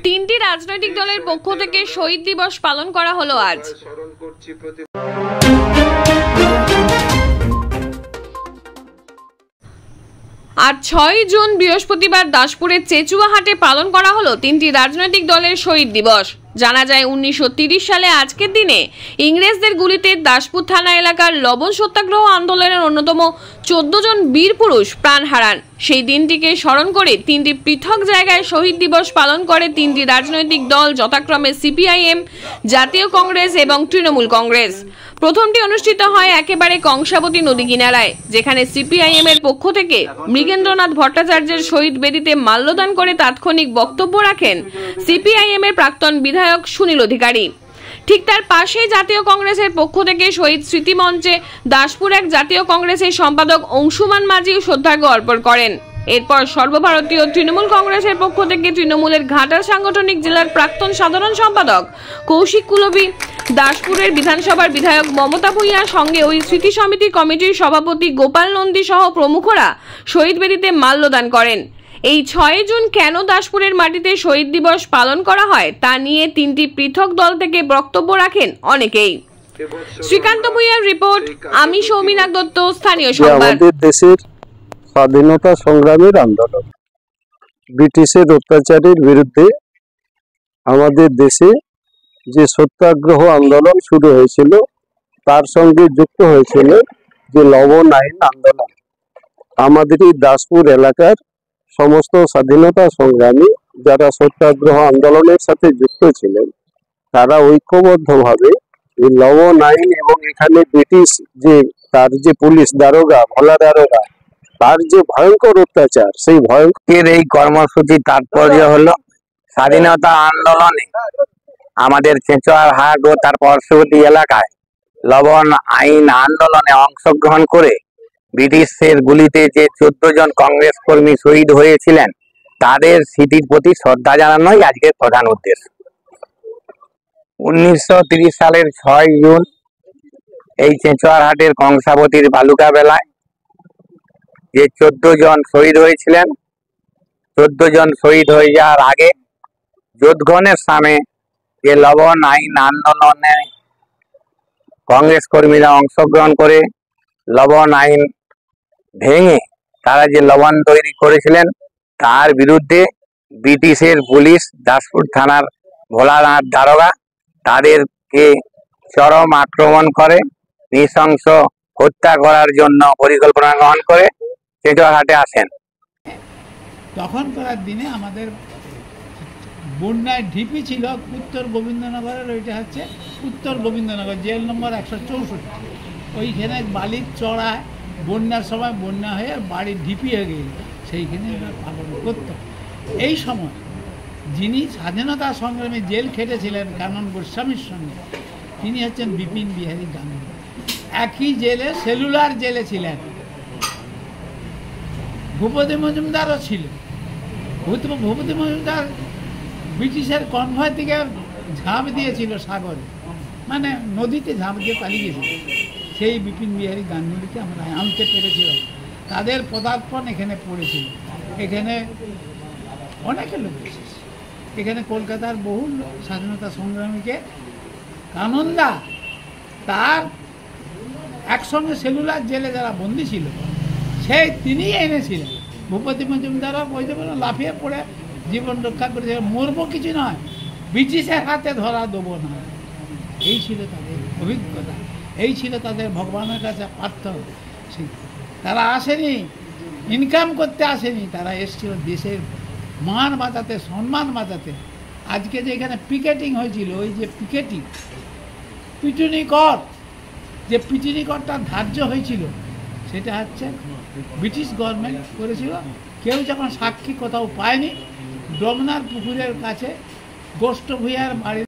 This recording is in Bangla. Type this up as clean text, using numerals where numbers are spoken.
তিনটি রাজনৈতিক দলের পক্ষ থেকে শহীদ দিবস পালন করা হলো আজ। আর 6 জুন বৃহস্পতিবার দাসপুরের চেচুয়াহাটে পালন করা হলো তিনটি রাজনৈতিক দলের শহীদ দিবস। জানা যায় 1930 সালে আজকের দিনে ইংরেজদের গুলিতে দাসপুর থানা এলাকার লবণ সত্যাগ্রহ আন্দোলনের অন্যতম 14 জন বীর পুরুষ প্রাণ হারান। সেই দিনটিকে স্মরণ করে তিনটি পৃথক জায়গায় শহীদ দিবস পালন করে তিনটি রাজনৈতিক দল, যথাক্রমে সিপিআইএম, জাতীয় কংগ্রেস এবং তৃণমূল কংগ্রেস। প্রথমটি অনুষ্ঠিত হয় একেবারে কংসাবতী নদী কিনারায়, যেখানে সিপিআইএম এর পক্ষ থেকে মৃগেন্দ্রনাথ ভট্টাচার্যের শহীদ বেদিতে মাল্যদান করে তাৎক্ষণিক বক্তব্য রাখেন সিপিআইএম এর প্রাক্তন বিধায়ক সুনীল অধিকারী। ঠিক তার পাশেই জাতীয় কংগ্রেসের পক্ষ থেকে শহীদ স্মৃতি মঞ্চে দাসপুর এক জাতীয় কংগ্রেসের সম্পাদক অংশুমান মাঝিও শ্রদ্ধার্ঘ্য অর্পণ করেন। এরপর সর্বভারতীয় তৃণমূল কংগ্রেসের পক্ষ থেকে তৃণমূলের ঘাটাল সাংগঠনিক জেলার প্রাক্তন সাধারণ সম্পাদক কৌশিক কুলবি, দাসপুরের বিধানসভার বিধায়ক মমতা ভূঁইয়ার সঙ্গে ওই স্মৃতি সমিতি কমিটির সভাপতি গোপাল নন্দী সহ প্রমুখরা শহীদ বেদিতে মাল্যদান করেন। এই 6 জুন কেন দাসপুরের মাটিতে শহীদ দিবস পালন করা হয় তা নিয়ে তিনটি পৃথক দল থেকে বক্তব্য রাখেন অনেকেই। শ্রীকান্ত ভূঁইয়ার রিপোর্ট, আমি সৌমিনাথ দত্ত, স্থানীয় সংবাদ। আমাদের দেশের স্বাধীনতা সংগ্রামের আন্দোলন, ব্রিটিশের অত্যাচারের বিরুদ্ধে আমাদের দেশে যে সত্যাগ্রহ আন্দোলন শুরু হয়েছিল তার সঙ্গে যুক্ত হয়েছিল যে লবণ আইন আন্দোলন। আমাদের এই দাসপুর এলাকার সমস্ত স্বাধীনতা সংগ্রামী যারা সত্যাগ্রহ আন্দোলনের সাথে যুক্ত ছিলেন তারা ঐক্যবদ্ধভাবে এই লবণ আইন এবং এখানে ব্রিটিশ যে তার যে পুলিশ দারোগা, ভোলা দারোগা, তার যে ভয়ঙ্কর অত্যাচার, সেই ভয়ঙ্কর এই কর্মসূচি তাৎপর্য হলো স্বাধীনতা আন্দোলনে আমাদের চেচুয়াহাট ও তার পার্শ্ববর্তী এলাকায় লবণ আইন আন্দোলনে অংশগ্রহণ করে ব্রিটিশের গুলিতে যে 14 জন কংগ্রেস কর্মী শহীদ হয়েছিলেন তাদের স্মৃতির প্রতি শ্রদ্ধা জানানোই আজকের প্রধান উদ্দেশ্য। 1930 সালের 6 জুন এই চেচুয়াহাটের কংসাবতীর বালুকা বেলায় যে 14 জন শহীদ হয়েছিলেন, 14 জন শহীদ হয়ে যাওয়ার আগে যোধঘনের সামনে যে লবণ আইন আন্দোলনে কংগ্রেস কর্মীরা অংশগ্রহণ করে লবণ আইন ভেঙে তারা যে লবণ তৈরি করেছিলেন তার বিরুদ্ধে ব্রিটিশের পুলিশ, দাসপুর থানার ভোলানাথ দারোগা তাদেরকে চরম আক্রমণ করে নৃশংস হত্যা করার জন্য পরিকল্পনা গ্রহণ করে চেচুয়াহাটে আসেন। তখনকার দিনে আমাদের বন্যায় ঢিপি ছিল উত্তর গোবিন্দনগরের, ওইটা হচ্ছে উত্তর গোবিন্দনগর জেল নম্বর 164। ওইখানে বালির চড়ায় বন্যার সময় বন্যা হয়ে বাড়ির ঢিপি হয়ে গেল, সেইখানে পালন করত। এই সময় যিনি স্বাধীনতা সংগ্রামে জেল খেটেছিলেন কানন গোস্বামীর সঙ্গে, তিনি হচ্ছেন বিপিন বিহারী গান্ধী। একই জেলে সেলুলার জেলে ছিলেন। ভূপতি মজুমদারও ছিল। ভূপতি মজুমদার ব্রিটিশের কনভয় থেকে ঝাঁপ দিয়েছিল সাগরে, মানে নদীতে ঝাঁপ দিয়ে পালিয়ে গেছিল। সেই বিপিন বিহারী গান্ধীকে আমরা আনতে পেরেছিলাম। তাদের পদার্পণ এখানে পড়েছিল। এখানে অনেকে লোক এসেছে। এখানে কলকাতার বহু স্বাধীনতা সংগ্রামীকে কানন্দা তার একসঙ্গে সেলুলার জেলে যারা বন্দী ছিল তিনি এনেছিলেন। ভূপতি মজুমদারও বলতে পারেন লাফিয়ে পড়ে জীবন রক্ষা করেছিল। মরবো কিছু নয়, ব্রিটিশের হাতে ধরা দেবো না, এই ছিল তাদের অভিজ্ঞতা, এই ছিল তাদের ভগবানের কাছে প্রার্থনা। তারা আসেনি ইনকাম করতে, আসেনি, তারা এসেছিল দেশের মান বাঁচাতে, সম্মান বাঁচাতে। আজকে যে এখানে পিকেটিং হয়েছিল, ওই যে পিকেটিং পিটুনি কর, যে পিটুনি করটা ধার্য হয়েছিল সেটা হচ্ছে ব্রিটিশ গভর্নমেন্ট করেছিল। কেউ যখন সাক্ষী কোথাও পায়নি, ডমনার পুকুরের কাছে গোষ্ঠ ভূঁইয়ার বাড়ি